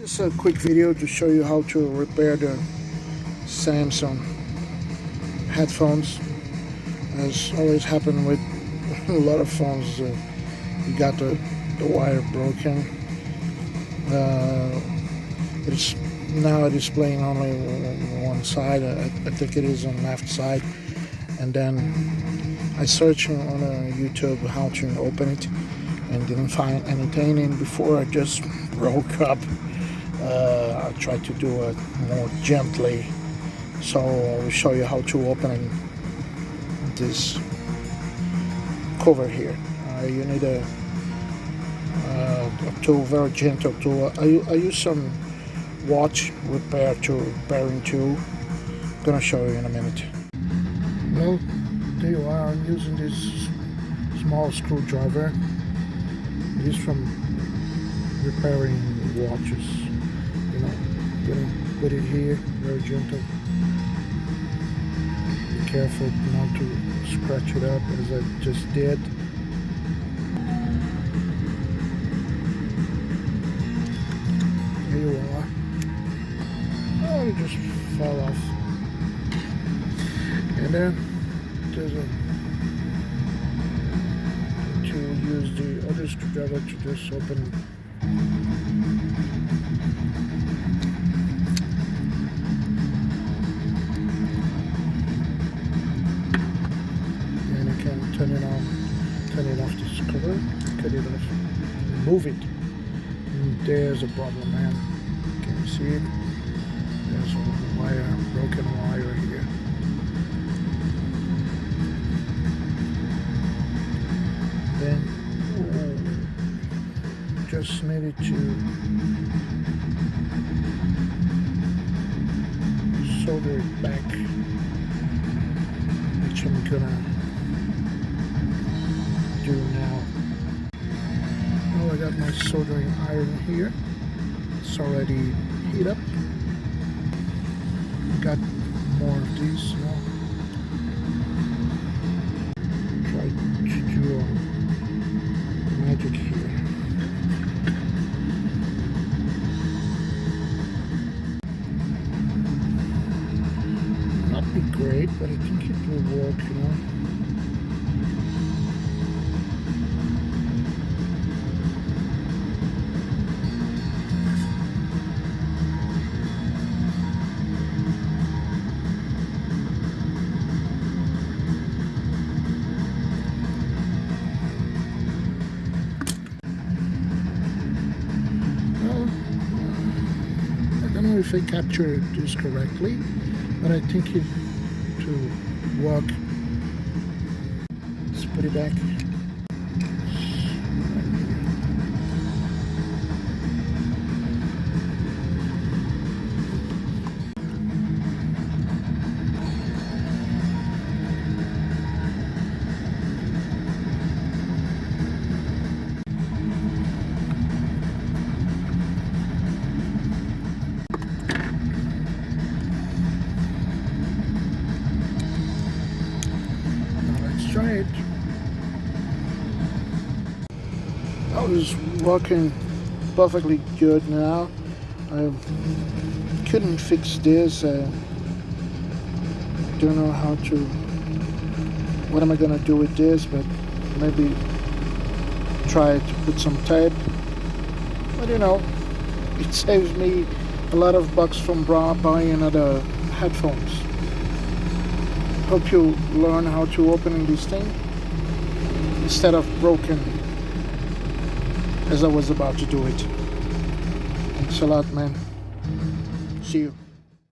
Just a quick video to show you how to repair the Samson headphones. As always happen with a lot of phones, you got the wire broken. It's now displaying only one side. I think it is on the left side. And then I searched on YouTube how to open it and didn't find anything. And before I just broke up, I tried to do it more gently. So I will show you how to open this cover here. You need a tool, very gentle tool. I use some watch repairing tool. I'm gonna show you in a minute. Well, there you are. I'm using this small screwdriver. It is from repairing watches. You know, gonna put it here, very gentle. Be careful not to scratch it up as I just did. Here you are. Oh, it just fell off. And then there's to use the other screwdriver to just open. And you can turn it off this cover, cut it off, remove it. And there's a problem, man. Can you see it? There's a wire, broken wire here. Then just needed to solder it back, which I'm gonna do now. Oh, I got my soldering iron here. It's already heat up. Got more of these now. Try to do magic here. Not be great, but I think it will work, you know. I don't know if I captured this correctly, but I think it to work. Let's put it back. Try it. That was working perfectly good now. I couldn't fix this. Don't know how to. What am I gonna do with this? But maybe try to put some tape. But you know, it saves me a lot of bucks from buying another headphones. Hope you learn how to open this thing instead of broken as I was about to do it. Thanks a lot, man. See you.